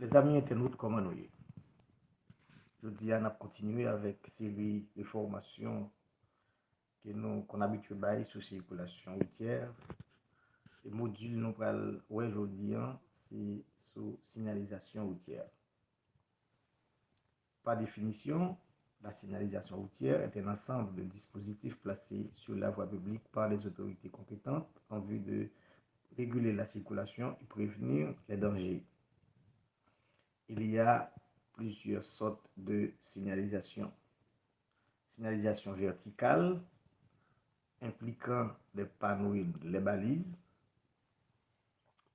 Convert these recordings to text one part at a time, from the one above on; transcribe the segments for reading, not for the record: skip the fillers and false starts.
Les amis internautes, comment nous y? Je dis, on a continué avec série de formations qu'on a habitué à sur circulation routière. Le module nous parle aujourd'hui, c'est sur signalisation routière. Par définition, la signalisation routière est un ensemble de dispositifs placés sur la voie publique par les autorités compétentes en vue de réguler la circulation et prévenir les dangers. Il y a plusieurs sortes de signalisation. Signalisation verticale, impliquant des panneaux et les balises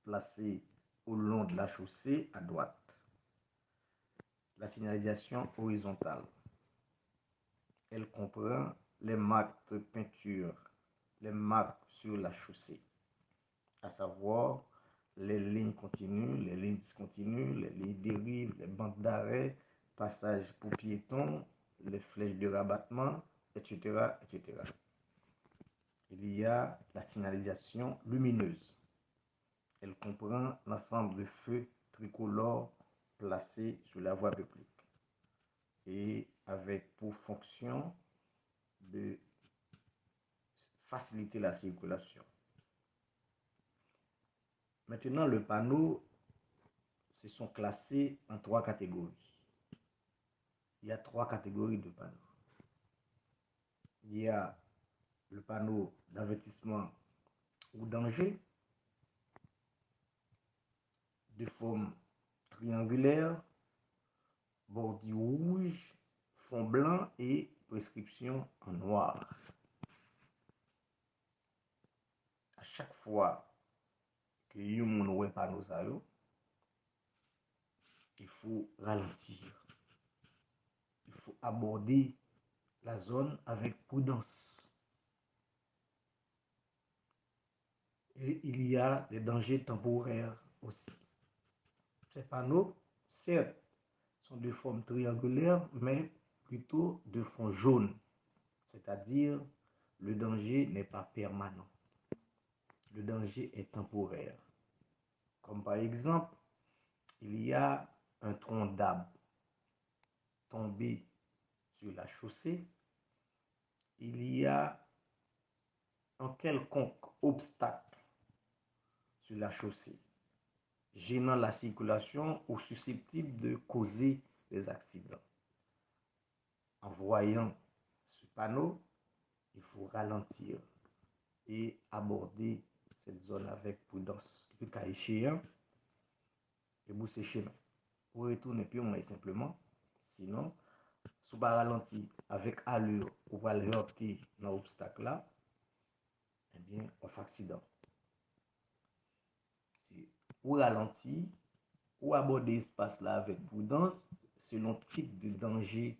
placés au long de la chaussée à droite. La signalisation horizontale, elle comprend les marques de peinture, les marques sur la chaussée, à savoir les lignes continues, les lignes discontinues, les lignes dérives, les bandes d'arrêt, passages pour piétons, les flèches de rabattement, etc., etc. Il y a la signalisation lumineuse. Elle comprend l'ensemble de feux tricolores placés sur la voie publique et avec pour fonction de faciliter la circulation. Maintenant, le panneau se sont classés en trois catégories. Il y a trois catégories de panneaux. Il y a le panneau d'avertissement ou danger de forme triangulaire, bordure rouge, fond blanc et prescription en noir. À chaque fois que vous avez un panneau, il faut ralentir. Il faut aborder la zone avec prudence. Et il y a des dangers temporaires aussi. Ces panneaux, certes, sont de forme triangulaire, mais plutôt de fond jaune. C'est-à-dire, le danger n'est pas permanent. Le danger est temporaire. Comme par exemple, il y a un tronc d'arbre tombé sur la chaussée. Il y a un quelconque obstacle sur la chaussée, gênant la circulation ou susceptible de causer des accidents. En voyant ce panneau, il faut ralentir et aborder cette zone avec prudence. Le cas échéant, et bousser chemin. Pour retourner plus ou moins simplement, sinon, si vous ralenti avec allure, vous allez heurter dans l'obstacle là, eh bien, on fait accident. Si vous ralenti, ou aborder l'espace là avec prudence, selon le type de danger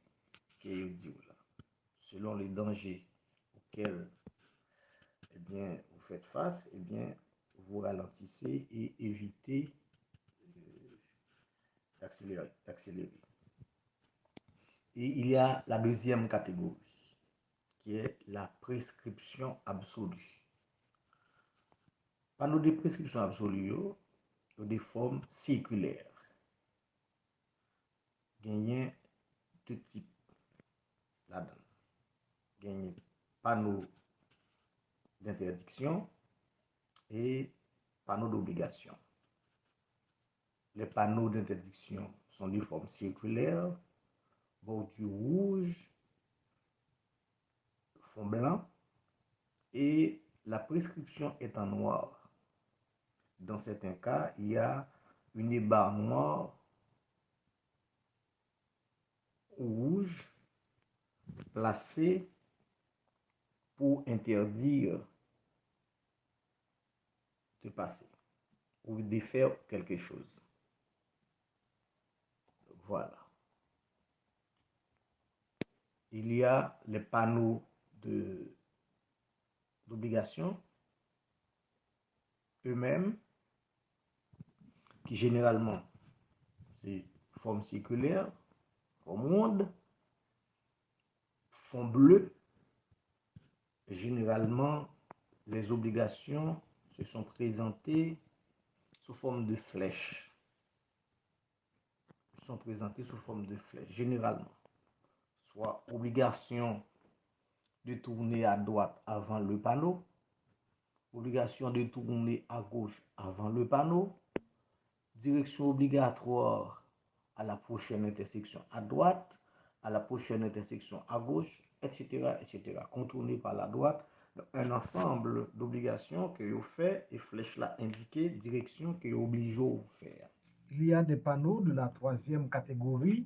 que vous dites là. Selon les dangers auxquels eh bien, vous faites face, eh bien, vous ralentissez et évitez d'accélérer. Et il y a la deuxième catégorie, qui est la prescription absolue. Panneau de prescription absolue, il y a des formes circulaires. Il y a deux types là-dedans. Il y a panneau d'interdiction et panneau d'obligation. Les panneaux d'interdiction sont de forme circulaire, bordure rouge, fond blanc, et la prescription est en noir. Dans certains cas, il y a une barre noire ou rouge placée pour interdire de passer ou de faire quelque chose. Voilà. Il y a les panneaux d'obligation eux-mêmes qui généralement c'est forme circulaire, forme ronde, fond bleu. Généralement, les obligations se sont présentées sous forme de flèches. sont présentés sous forme de flèche, généralement. Soit obligation de tourner à droite avant le panneau, obligation de tourner à gauche avant le panneau, direction obligatoire à la prochaine intersection à droite, à la prochaine intersection à gauche, etc., etc. Contourné par la droite, un ensemble d'obligations que vous faites et flèche là indiquée direction que vous obligez vous faire. Il y a des panneaux de la troisième catégorie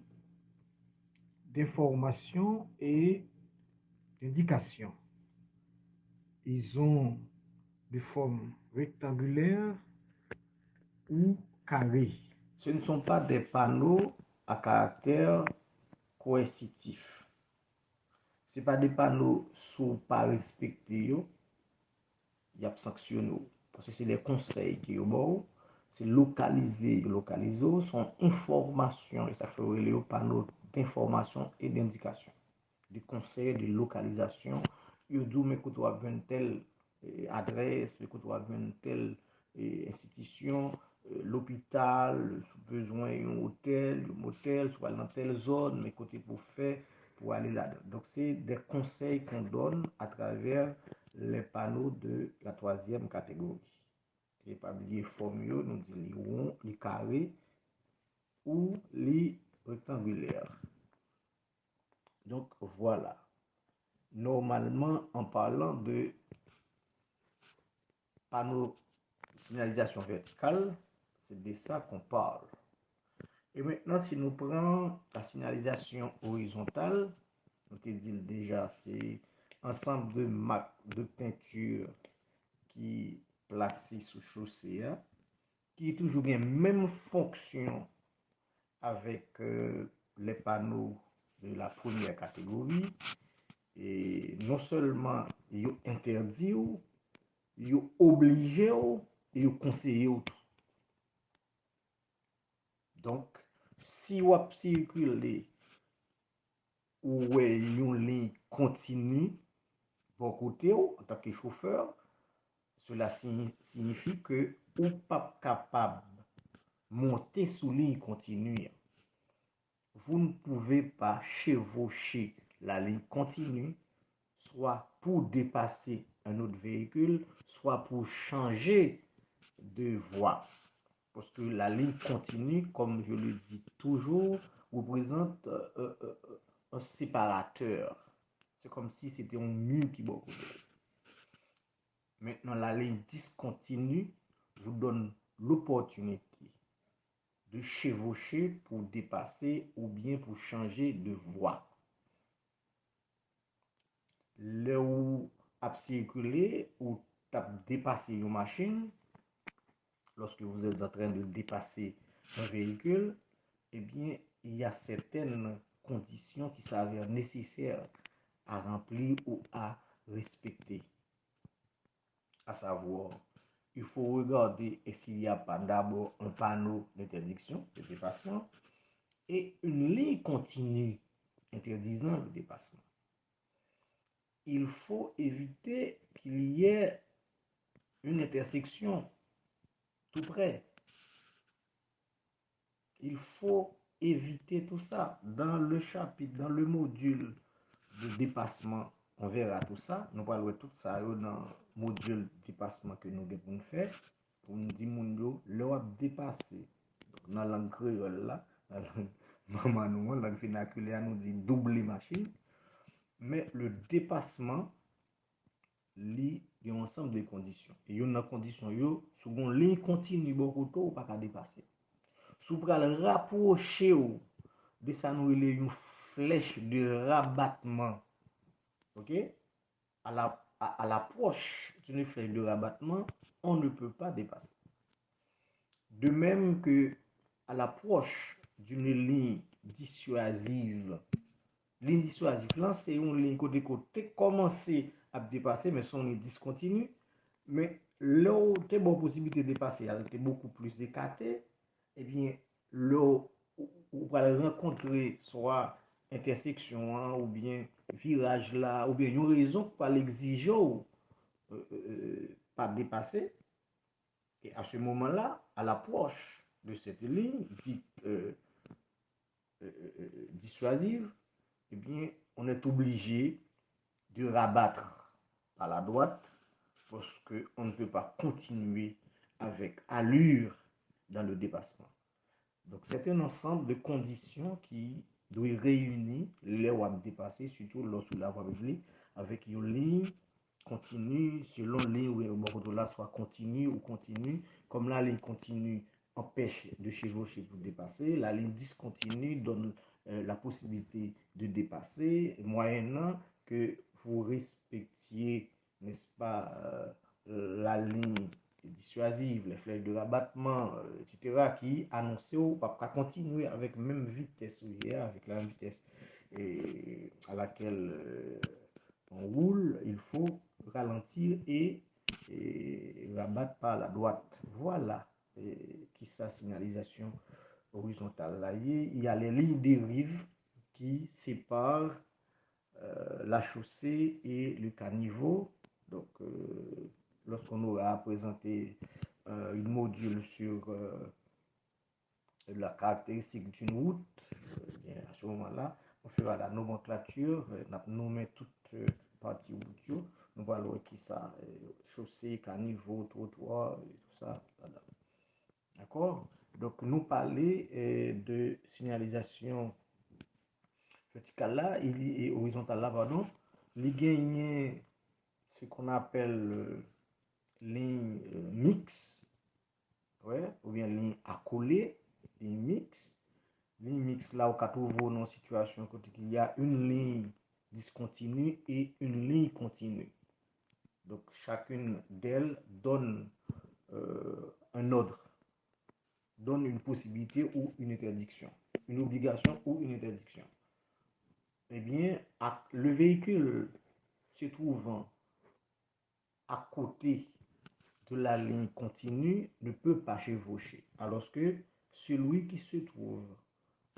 d'information et d'indication. Ils ont des formes rectangulaires ou carrées. Ce ne sont pas des panneaux à caractère coercitif. Ce ne sont pas des panneaux sous pas respectés, il y a sanctionné. Parce que c'est les conseils qui sont c'est localisé, sont informations, et ça fait les panneaux d'information et d'indication. Des conseils de localisation, ils disent, mais quand tu as une telle adresse, mais quand tu as une telle institution, l'hôpital, besoin d'un hôtel, un motel, soit dans telle zone, mais côté pour faire, pour aller là-dedans. Donc, c'est des conseils qu'on donne à travers les panneaux de la troisième catégorie. Et pas oublier formes, nous disons les ronds, les carrés ou les rectangulaires. Donc, voilà. Normalement, en parlant de panneaux de signalisation verticale, c'est de ça qu'on parle. Et maintenant, si nous prenons la signalisation horizontale, on te dit déjà, c'est ensemble de marques de peinture qui placées sous chaussée, qui est toujours bien même fonction avec les panneaux de la première catégorie. Et non seulement ils interdit, ils obligé, ils conseillé. Donc, si vous circulez ou une ligne continue, bon côté en tant que chauffeur, cela signifie que vous n'êtes pas capable de monter sous ligne continue. Vous ne pouvez pas chevaucher la ligne continue, soit pour dépasser un autre véhicule, soit pour changer de voie. Parce que la ligne continue, comme je le dis toujours, représente un séparateur. C'est comme si c'était un mur qui beaucoup. Maintenant, la ligne discontinue vous donne l'opportunité de chevaucher pour dépasser ou bien pour changer de voie. Là où à circuler ou dépasser une machine, lorsque vous êtes en train de dépasser un véhicule, eh bien, il y a certaines conditions qui s'avèrent nécessaires à remplir ou à respecter. À savoir, il faut regarder s'il n'y a pas d'abord un panneau d'interdiction de dépassement et une ligne continue interdisant le dépassement. Il faut éviter qu'il y ait une intersection tout près. Il faut éviter tout ça. Dans le chapitre, dans le module de dépassement, on verra tout ça. Nous parlerons tout ça dans le module de dépassement que nous devons faire. Pour nous dire, l'on dépasser. Dans la langue créole là, dans la langue maman nous, la langue vernaculaire nous dit doubler machine. Mais le dépassement, il y a un ensemble de conditions. Et il y a une condition, second ligne continue beaucoup tôt, ou pas qu'à dépasser. Si vous le rapprocher de ça, nous il y a une flèche de rabattement. Ok? À l'approche d'une flèche de rabattement, on ne peut pas dépasser. De même que à l'approche d'une ligne dissuasive, ligne dissuasive, là, c'est une ligne côté commencer à dépasser, mais son ligne discontinue. Mais là où tu as bonne possibilité de dépasser, elle est beaucoup plus écartée, eh bien, là où va rencontrer soit intersection hein, ou bien virage là, ou bien une raison pour l'exiger pas dépasser. Et à ce moment-là, à l'approche de cette ligne dite dissuasive, eh bien, on est obligé de rabattre à la droite parce qu'on ne peut pas continuer avec allure dans le dépassement. Donc, c'est un ensemble de conditions qui doivent réunir les web dépassés, surtout lorsque la voie publique, avec une ligne continue, selon ligne où le là soit continue ou continue. Comme la ligne continue empêche de chevaucher pour dépasser, la ligne discontinue donne la possibilité de dépasser, moyennant que vous respectiez, n'est-ce pas, la ligne dissuasive, les flèches de rabattement, etc., qui annonçaient ou pas continuer avec même vitesse, avec la vitesse à laquelle on roule, il faut ralentir et rabattre par la droite. Voilà qui sa signalisation horizontale. Là, il y a les lignes dérives qui séparent la chaussée et le caniveau. Donc, lorsqu'on aura présenté une module sur la caractéristique d'une route, à ce moment-là, on fera la nomenclature, nous mettons toute partie route, nous voyons qui ça, chaussée, caniveau, trottoir, tout ça. Voilà. D'accord? Donc, nous parler de signalisation verticale là, et horizontale là, pardon, il gagne ce qu'on appelle ligne mixte, ouais, ou bien ligne accolée, ligne mixte. Ligne mixte là, on trouve dans une situation où il y a une ligne discontinue et une ligne continue. Donc, chacune d'elles donne un ordre, donne une possibilité ou une interdiction, une obligation ou une interdiction. Eh bien, le véhicule se trouvant à côté de la ligne continue ne peut pas chevaucher, alors que celui qui se trouve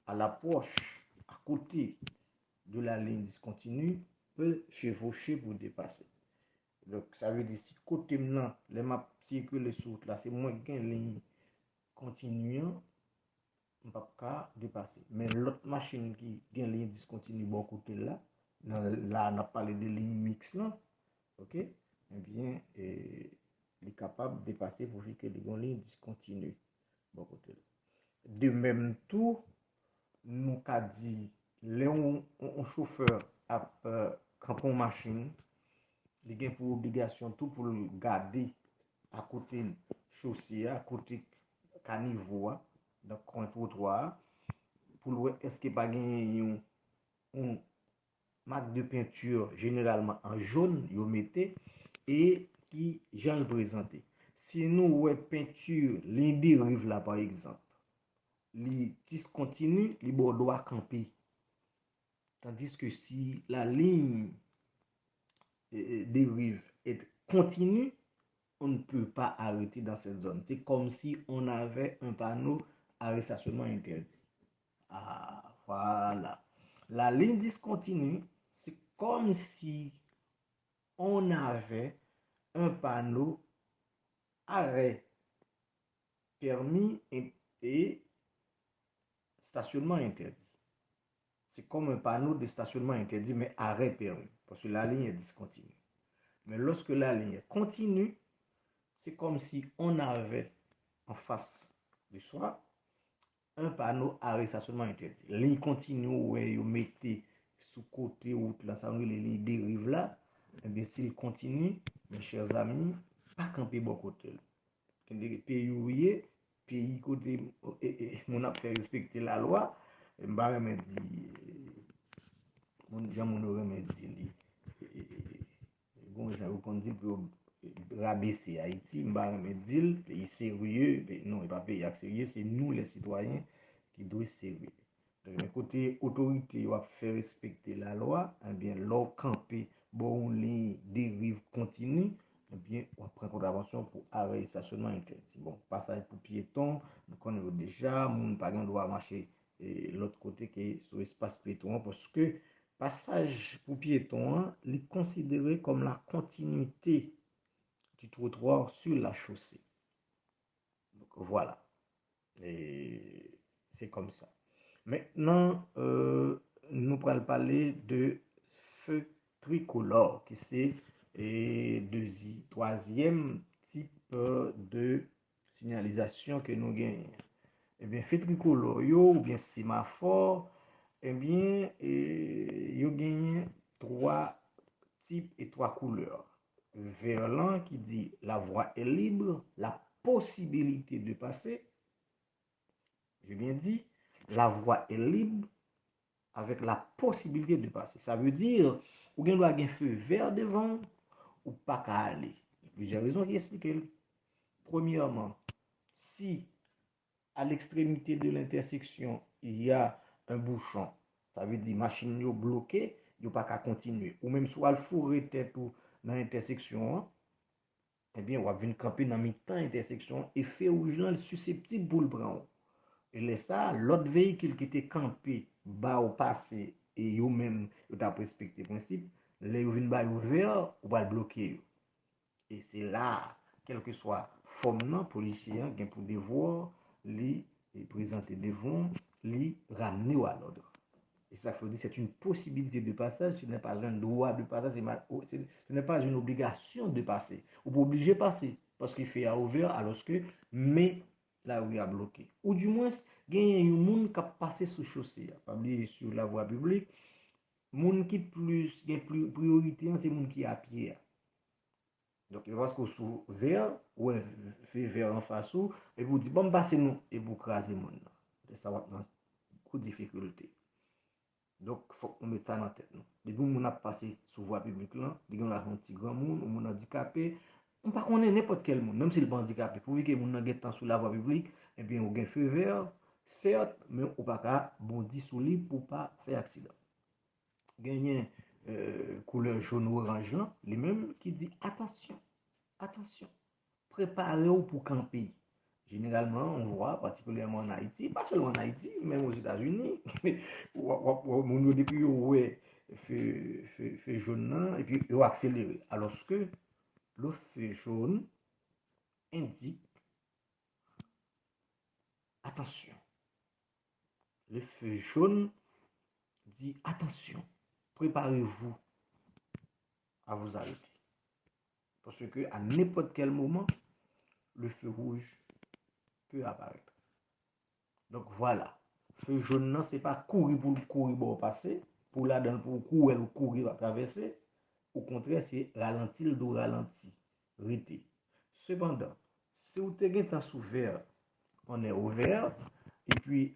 à l'approche, à côté de la ligne discontinue, peut chevaucher pour dépasser. Donc, ça veut dire si côté maintenant, les maps circulent sur là, c'est moins qu'une ligne continue, on ne peut pas dépasser. Mais l'autre machine qui a une ligne discontinue, bon côté là, là, on a parlé de ligne mixte, là, ok? Eh bien, il est capable de dépasser pour que les ligne discontinue, bon côté là. De même tout, nous qu'a dit, un chauffeur a crampon machine, il a pour obligation tout pour le garder à côté chaussée, à côté caniveau, donc un trottoir, pour voir est-ce qu'il n'y a pas une marque de peinture généralement en jaune, vous mettez, et qui j'en le présenter. Si nous avons peinture, ligne dérive là par exemple, les discontinue, les doit camper. Tandis que si la ligne dérive est continue, on ne peut pas arrêter dans cette zone. C'est comme si on avait un panneau arrêt stationnement interdit. Ah, voilà. La ligne discontinue, c'est comme si on avait un panneau arrêt permis et stationnement interdit. C'est comme un panneau de stationnement interdit, mais arrêt permis, parce que la ligne est discontinue. Mais lorsque la ligne est continue, c'est comme si on avait en face de soi un panneau arrêt stationnement interdit. Ligne continue, où vous mettez sous côté ou là, ça les lignes dérive là, eh bien, s'il continue, mes chers amis, pas camper bon côté. Pays où pays côté, on a fait respecter la loi, je me dit, mon aurait dit, bon, j'ai dit pour rabaisser Haïti, me dit, pays sérieux, non, il pas pays sérieux, c'est nous les citoyens qui doivent sérieux. Donc, côté autorité, va faire respecter la loi, eh bien, l'or campé, bon, les dérives continuent, eh bien, on prend contravention pour arrêt stationnement interdit. Bon, passage pour piétons, nous connaissons déjà, mon parent doit marcher l'autre côté qui est sur l'espace piéton, parce que passage pour piétons est considéré comme la continuité du trottoir sur la chaussée. Donc voilà, et c'est comme ça. Maintenant, nous allons parler de feu tricolore, qui c'est le troisième type de signalisation que nous gagnons. Eh bien, feu tricolore, ou bien sémaphore, eh bien, yo gagne trois types et trois couleurs. Verlan qui dit la voie est libre, la possibilité de passer. J'ai bien dit, la voie est libre avec la possibilité de passer. Ça veut dire, ou bien doit un feu vert devant ou pas qu'à aller. Il y a plusieurs raisons qui expliquent. Premièrement, si à l'extrémité de l'intersection, il y a un bouchon, ça veut dire machine est bloquée, il n'y a pas qu'à continuer. Ou même soit le fourré tête ou dans l'intersection, eh bien, on va venir camper dans mi-temps intersection et fait rouge là susceptible pour le prendre. Et là, ça, l'autre véhicule qui était campé, bas au passé, et yo même, yo t'a respecté le principe, là, yo vient bas ouvert, ou va le bloquer. Et c'est là, quel que soit forme non, policier, qui pour devoir, li présenter devant, li ramener à l'ordre. Et ça veut dire c'est une possibilité de passage, ce n'est pas un droit de passage, ce n'est pas une obligation de passer. Ou pas obligé de passer, parce qu'il fait à ouvert, alors que, mais la rue a bloqué. Ou du moins, il y a un monde qui a passé sous chaussée, pas oublier sur la voie publique. Monde qui plus, qui plus priorité, c'est monde qui est à pied. Donc, il va se sous vert, ou fait vert en face, et vous dites, bon, passez nous, et vous crasez le monde. Ça va dans beaucoup de difficultés. Donc, il faut qu'on mette ça dans la tête. Depuis que nous avons passé sur la voie publique, nous avons un petit grand monde, un handicapé. On est n'importe quel monde, même si le handicapé. Pour que nous avons temps sur la voie publique, eh bien, on a un feu vert, certes, mais on ne peut pas bondir sous lui pour ne pas faire accident. Gagner couleur jaune-orange, lui-même qui dit attention, attention, préparez-vous pour camper. Généralement, on voit, particulièrement en Haïti, pas seulement en Haïti, même aux États-Unis, on depuis ouais, fait jaune, et puis il va accélérer. Alors que le feu jaune indique attention. Le feu jaune dit attention, préparez-vous à vous arrêter. Parce que à n'importe quel moment, le feu rouge peut apparaître. Donc voilà, feu jaune, ce n'est pas courir pour passer, pour la donne pour courir ou courir à traverser. Au contraire, c'est ralentir le ralenti, riter. Cependant, si vous êtes sous vert, on est au vert, et puis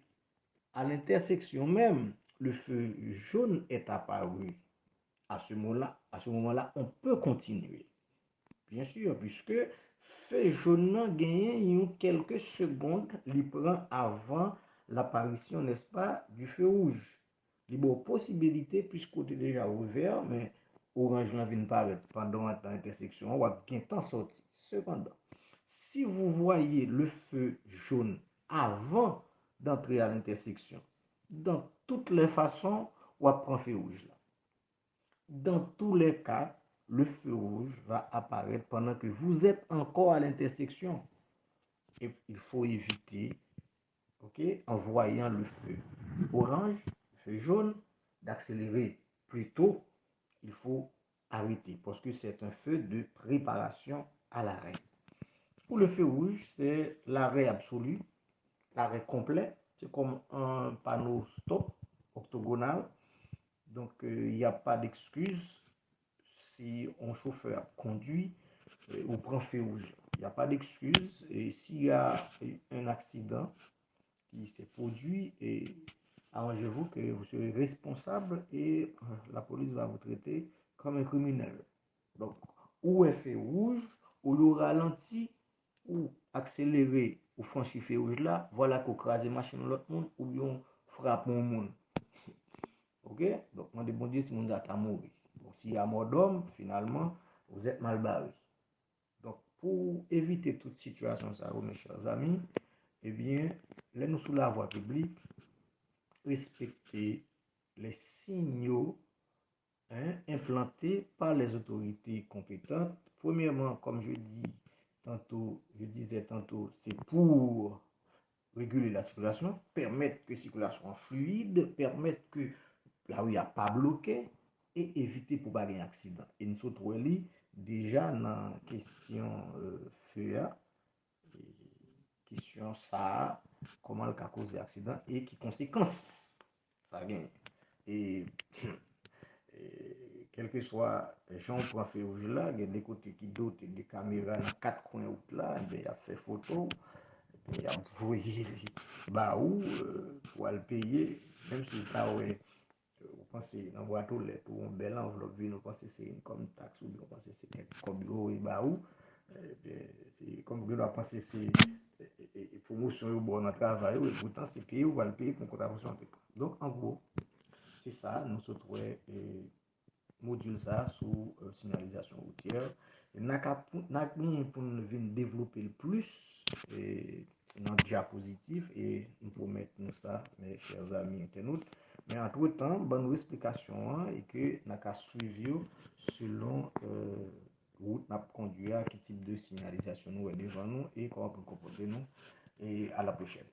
à l'intersection même, le feu jaune est apparu. À ce moment-là, on peut continuer. Bien sûr, puisque feu jaune gagne quelques secondes, il prend avant l'apparition, n'est-ce pas, du feu rouge. Il y a une possibilité, puisqu'on est déjà ouvert, mais orange ne vient pas pendant l'intersection, on va bien temps sortir. Cependant, si vous voyez le feu jaune avant d'entrer à l'intersection, dans toutes les façons, on va prendre feu rouge là. Dans tous les cas, le feu rouge va apparaître pendant que vous êtes encore à l'intersection. Et il faut éviter, ok, en voyant le feu orange, le feu jaune, d'accélérer. Plutôt, il faut arrêter parce que c'est un feu de préparation à l'arrêt. Pour le feu rouge, c'est l'arrêt absolu, l'arrêt complet. C'est comme un panneau stop octogonal. Donc, il n'y a pas d'excuse si un chauffeur conduit ou prend feu rouge. Il n'y a pas d'excuse. Et s'il y a un accident qui s'est produit, et arrangez-vous que vous serez responsable et la police va vous traiter comme un criminel. Donc, ou un feu rouge, ou le ralenti, ou accélérer, ou franchir feu rouge là, voilà qu'on crase machine de l'autre monde, ou bien frappe mon monde. Ok? Donc, on demande si mon a mourir. Donc, s'il y a mort d'homme, finalement, vous êtes mal barré. Donc, pour éviter toute situation, ça, mes chers amis, eh bien, là, nous sous la voie publique, respecter les signaux implantés par les autorités compétentes. Premièrement, comme je disais tantôt, c'est pour réguler la circulation, permettre que la circulation soit fluide, permettre que la rue a pas bloqué et éviter pour pas un accident. Et nous sommes déjà dans la question feu, question ça, comment le cas cause accident et qui conséquences ça gagne. Et, quel que soit les gens pour faire rouge là, il y a des côtés qui dotent des caméras dans quatre coins route là, il a fait photo, il a envoyé bah où pour le payer, même si vous pensez dans boîte aux lettres ou une belle enveloppe, vous pensez que c'est comme taxe ou vous pensez que c'est comme bureau et bah où, c'est comme vous pensez que c'est promotion au bon travail, et pourtant c'est payé ou va le payer pour contravention. Donc en gros, c'est ça, nous se trouvons module ça sous signalisation routière. Nous avons pour nous développer le plus dans le diapositive et nous promettons nous ça, mes chers amis internautes. Mais entre-temps, bonne explication et que nous avons suivi selon route nous conduit à quel type de signalisation nous est devant nous et comment on peut comporter nous. Et à la prochaine.